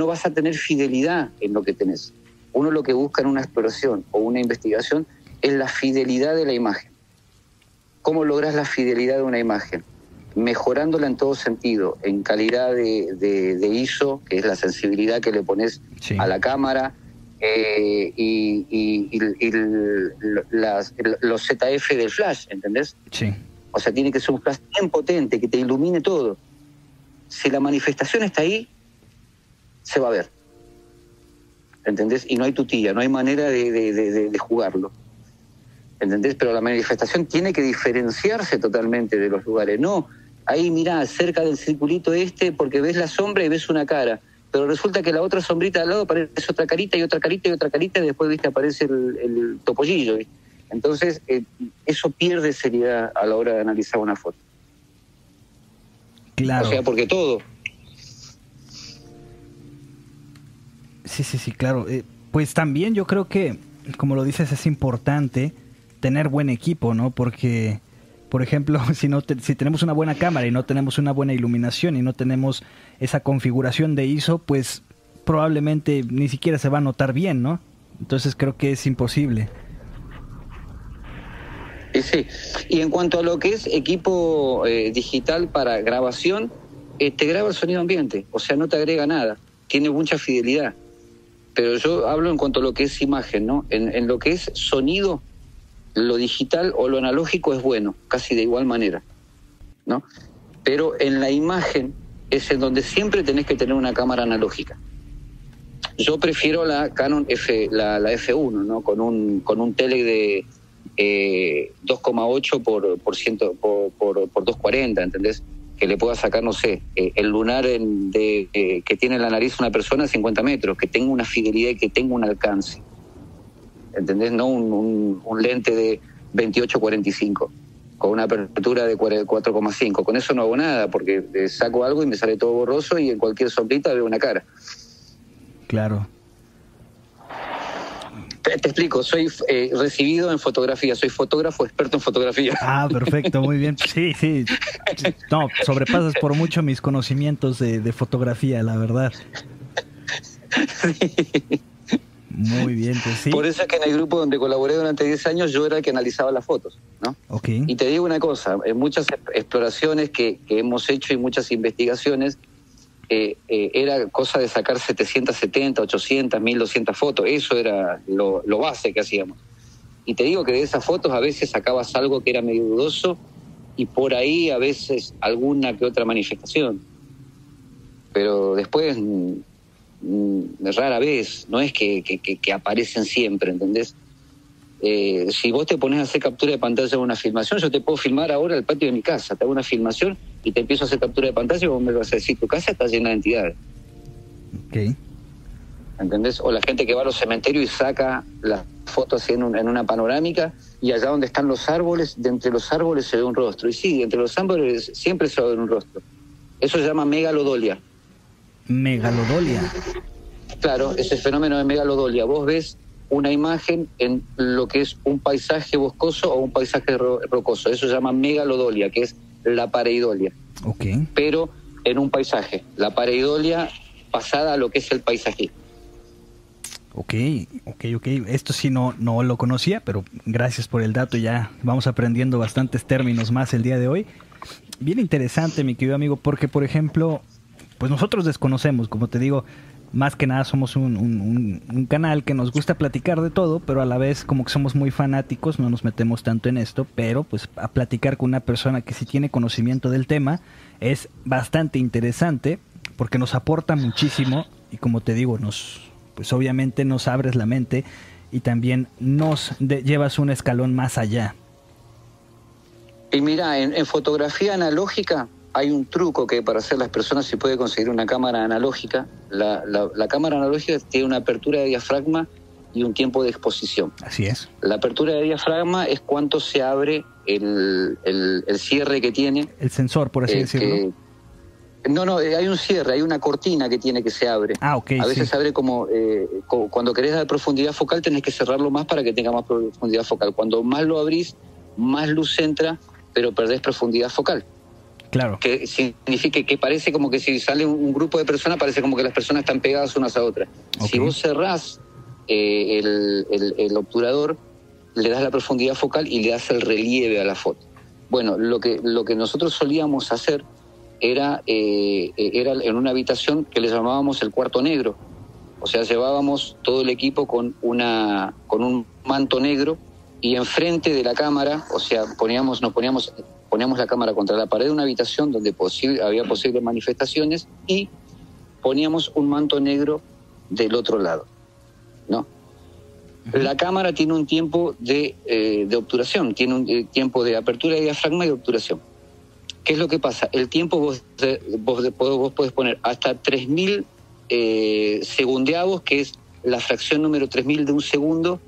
vas a tener fidelidad en lo que tenés. Uno lo que busca en una exploración o una investigación es la fidelidad de la imagen. ¿Cómo lográs la fidelidad de una imagen? Mejorándola en todo sentido, en calidad de ISO, que es la sensibilidad que le pones Sí. a la cámara, y los ZF del flash, ¿entendés? Sí. O sea, tiene que ser un flash bien potente, que te ilumine todo. Si la manifestación está ahí, se va a ver. ¿Entendés? Y no hay tutilla, no hay manera de jugarlo. ¿Entendés? Pero la manifestación tiene que diferenciarse totalmente de los lugares. No, ahí mirá, cerca del circulito porque ves la sombra y ves una cara. Pero resulta que la otra sombrita al lado aparece otra carita y otra carita y otra carita, y después, ¿viste? Aparece el topollillo, ¿viste? Entonces, eso pierde seriedad a la hora de analizar una foto. Claro. O sea, porque todo. Sí, claro. Pues también yo creo que, como lo dices, es importante tener buen equipo, ¿no? Porque, por ejemplo, si tenemos una buena cámara y no tenemos una buena iluminación y no tenemos esa configuración de ISO, pues probablemente ni siquiera se va a notar bien, ¿no? Entonces creo que es imposible. Y sí. Y en cuanto a lo que es equipo digital para grabación, te graba el sonido ambiente, o sea, no te agrega nada, tiene mucha fidelidad. Pero yo hablo en cuanto a lo que es imagen, ¿no? En lo que es sonido, lo digital o lo analógico es bueno, casi de igual manera, ¿no? Pero en la imagen es en donde siempre tenés que tener una cámara analógica. Yo prefiero la Canon la F1, ¿no? Con un tele de 2,8 por 240, ¿entendés? Que le pueda sacar, no sé, el lunar que tiene en la nariz una persona a 50 metros, que tenga una fidelidad y que tenga un alcance. ¿Entendés? No un lente de 28-45 con una apertura de 4,5. Con eso no hago nada, porque saco algo y me sale todo borroso y en cualquier sombrita veo una cara. Claro. Te explico, soy recibido en fotografía, soy fotógrafo experto en fotografía. Ah, perfecto, muy bien. Sí. No, sobrepasas por mucho mis conocimientos de fotografía, la verdad. Sí. Muy bien, pues sí. Por eso es que en el grupo donde colaboré durante 10 años yo era el que analizaba las fotos, ¿no? Okay. Y te digo una cosa, en muchas exploraciones que hemos hecho y muchas investigaciones, era cosa de sacar 770, 800, 1200 fotos. Eso era lo base que hacíamos. Y te digo que de esas fotos a veces sacabas algo que era medio dudoso y por ahí a veces alguna que otra manifestación. Pero después, rara vez, no es que aparecen siempre, ¿entendés? Si vos te pones a hacer captura de pantalla de una filmación, yo te puedo filmar ahora el patio de mi casa, te hago una filmación y te empiezo a hacer captura de pantalla y vos me vas a decir, tu casa está llena de entidades. Ok. ¿Entendés? O la gente que va a los cementerios y saca las fotos así en una panorámica y allá donde están los árboles, de entre los árboles se ve un rostro. Y sí, de entre los árboles siempre se va a ver un rostro. Eso se llama megalodolia. Megalodolia. Claro, ese fenómeno de megalodolia. Vos ves una imagen en lo que es un paisaje boscoso o un paisaje rocoso. Eso se llama megalodolia, que es la pareidolia. Ok. Pero en un paisaje. La pareidolia pasada a lo que es el paisajismo. Ok. Esto sí no lo conocía, pero gracias por el dato. Ya vamos aprendiendo bastantes términos más el día de hoy. Bien interesante, mi querido amigo, porque, por ejemplo, pues nosotros desconocemos, como te digo, más que nada somos un canal que nos gusta platicar de todo, pero a la vez como que somos muy fanáticos, no nos metemos tanto en esto, pero pues a platicar con una persona que sí tiene conocimiento del tema es bastante interesante. porque nos aporta muchísimo y como te digo, pues obviamente nos abres la mente y también llevas un escalón más allá. Y mira, en fotografía analógica hay un truco que para hacer las personas se puede conseguir una cámara analógica. La cámara analógica tiene una apertura de diafragma y un tiempo de exposición. Así es. La apertura de diafragma es cuánto se abre el cierre que tiene. El sensor, por así decirlo. No, hay un cierre, hay una cortina que tiene que se abre. Ah, ok. A veces se abre como cuando querés dar profundidad focal tenés que cerrarlo más para que tenga más profundidad focal. Cuando más lo abrís, más luz entra, pero perdés profundidad focal. Claro. Que significa que parece como que si sale un grupo de personas, parece como que las personas están pegadas unas a otras. Okay. Si vos cerrás el obturador, le das la profundidad focal y le das el relieve a la foto. Bueno, lo que nosotros solíamos hacer era en una habitación que le llamábamos el cuarto negro. O sea, llevábamos todo el equipo con un manto negro y enfrente de la cámara, o sea, poníamos la cámara contra la pared de una habitación donde había posibles manifestaciones y poníamos un manto negro del otro lado, ¿no? La cámara tiene un tiempo de obturación, tiene un tiempo de apertura de diafragma y de obturación. ¿Qué es lo que pasa? El tiempo vos podés poner hasta 3000 segundeavos, que es la fracción número 3000 de un segundo,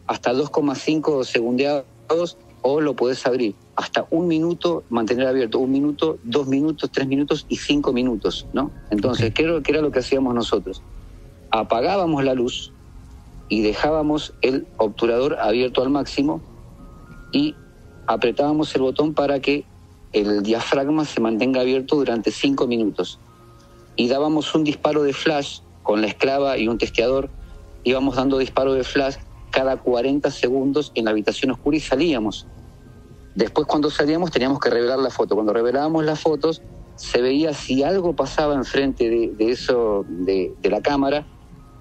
hasta 2,5 segundeavos, o lo podés abrir hasta 1 minuto, mantener abierto 1 minuto, 2 minutos, 3 minutos y 5 minutos, ¿no? Entonces, ¿qué era lo que hacíamos nosotros? Apagábamos la luz y dejábamos el obturador abierto al máximo y apretábamos el botón para que el diafragma se mantenga abierto durante 5 minutos. Y dábamos un disparo de flash con la esclava y un testeador. Íbamos dando disparo de flash cada 40 segundos en la habitación oscura y salíamos. Después, cuando salíamos, teníamos que revelar la foto. Cuando revelábamos las fotos, se veía si algo pasaba enfrente de la cámara.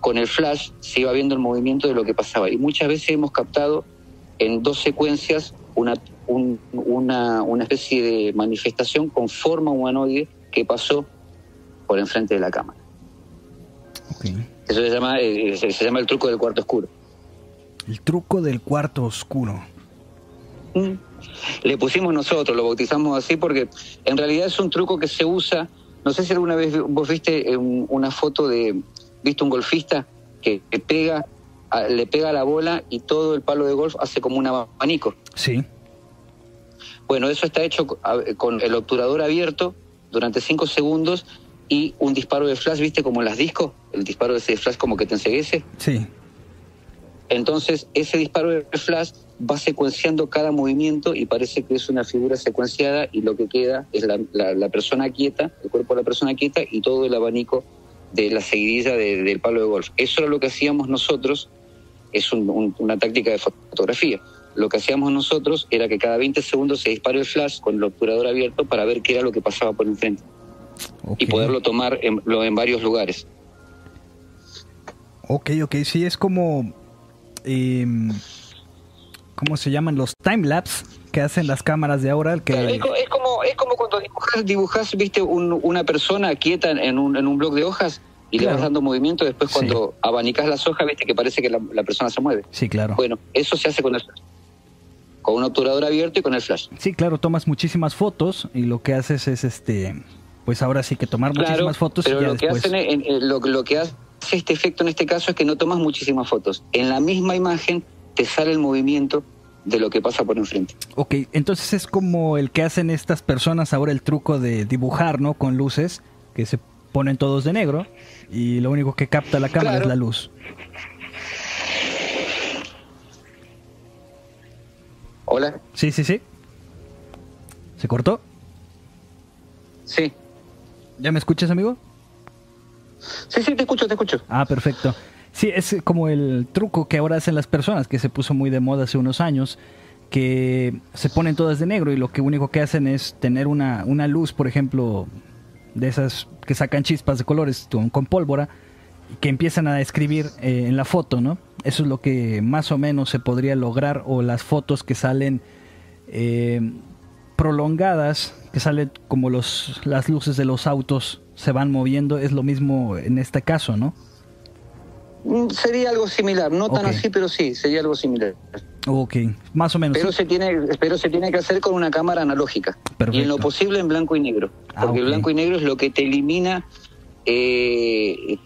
Con el flash se iba viendo el movimiento de lo que pasaba. Y muchas veces hemos captado en 2 secuencias una especie de manifestación con forma humanoide que pasó por enfrente de la cámara. Okay. Eso se llama el truco del cuarto oscuro. El truco del cuarto oscuro. Le pusimos nosotros, lo bautizamos así porque en realidad es un truco que se usa. No sé si alguna vez vos viste una foto ¿viste un golfista que le pega la bola y todo el palo de golf hace como un abanico? Sí. Bueno, eso está hecho con el obturador abierto durante 5 segundos y un disparo de flash, ¿viste? Como en las discos, el disparo de ese flash como que te enceguece. Sí. Entonces, ese disparo de flash va secuenciando cada movimiento y parece que es una figura secuenciada y lo que queda es la persona quieta, el cuerpo de la persona quieta y todo el abanico de la seguidilla del palo de golf. Eso era lo que hacíamos nosotros, es una táctica de fotografía. Lo que hacíamos nosotros era que cada 20 segundos se dispara el flash con el obturador abierto para ver qué era lo que pasaba por enfrente. Okay. Y poderlo tomar en varios lugares. Ok, sí, es como... ¿cómo se llaman? Los timelapse que hacen las cámaras de ahora. Claro, es como cuando dibujás, viste, una persona quieta en un bloc de hojas y claro, le vas dando movimiento. Después cuando abanicás las hojas, viste que parece que la persona se mueve. Sí, claro. Bueno, eso se hace con un obturador abierto y con el flash. Sí, claro, tomas muchísimas fotos y lo que haces es pues ahora sí que tomar muchísimas fotos. Pero y ya lo después... que hacen, lo que hace este efecto en este caso es que no tomas muchísimas fotos. En la misma imagen te sale el movimiento de lo que pasa por enfrente. Ok, entonces es como el que hacen estas personas ahora, el truco de dibujar, ¿no? Con luces, que se ponen todos de negro y lo único que capta la cámara es la luz. ¿Hola? Sí. ¿Se cortó? Sí. ¿Ya me escuchas, amigo? Sí, te escucho. Ah, perfecto. Sí, es como el truco que ahora hacen las personas, que se puso muy de moda hace unos años, que se ponen todas de negro y lo que único que hacen es tener una luz, por ejemplo, de esas que sacan chispas de colores con pólvora, que empiezan a escribir en la foto, ¿no? Eso es lo que más o menos se podría lograr, o las fotos que salen prolongadas que sale como las luces de los autos se van moviendo, es lo mismo en este caso, ¿no? Sería algo similar, no tan así, pero sí, sería algo similar. Ok, más o menos. Pero se tiene que hacer con una cámara analógica. Perfecto. Y en lo posible en blanco y negro. Porque el blanco y negro es lo que te elimina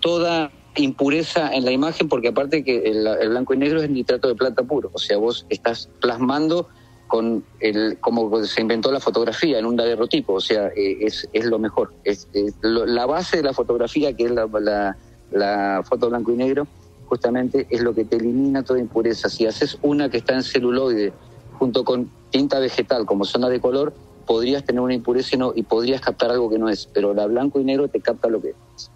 toda impureza en la imagen, porque aparte que el blanco y negro es nitrato de plata puro. O sea, vos estás plasmando con como se inventó la fotografía, en un daguerrotipo. O sea, es lo mejor. La base de la fotografía, que es la foto blanco y negro, justamente es lo que te elimina toda impureza. Si haces una que está en celuloide junto con tinta vegetal como zona de color, podrías tener una impureza y podrías captar algo que no es, pero la blanco y negro te capta lo que es.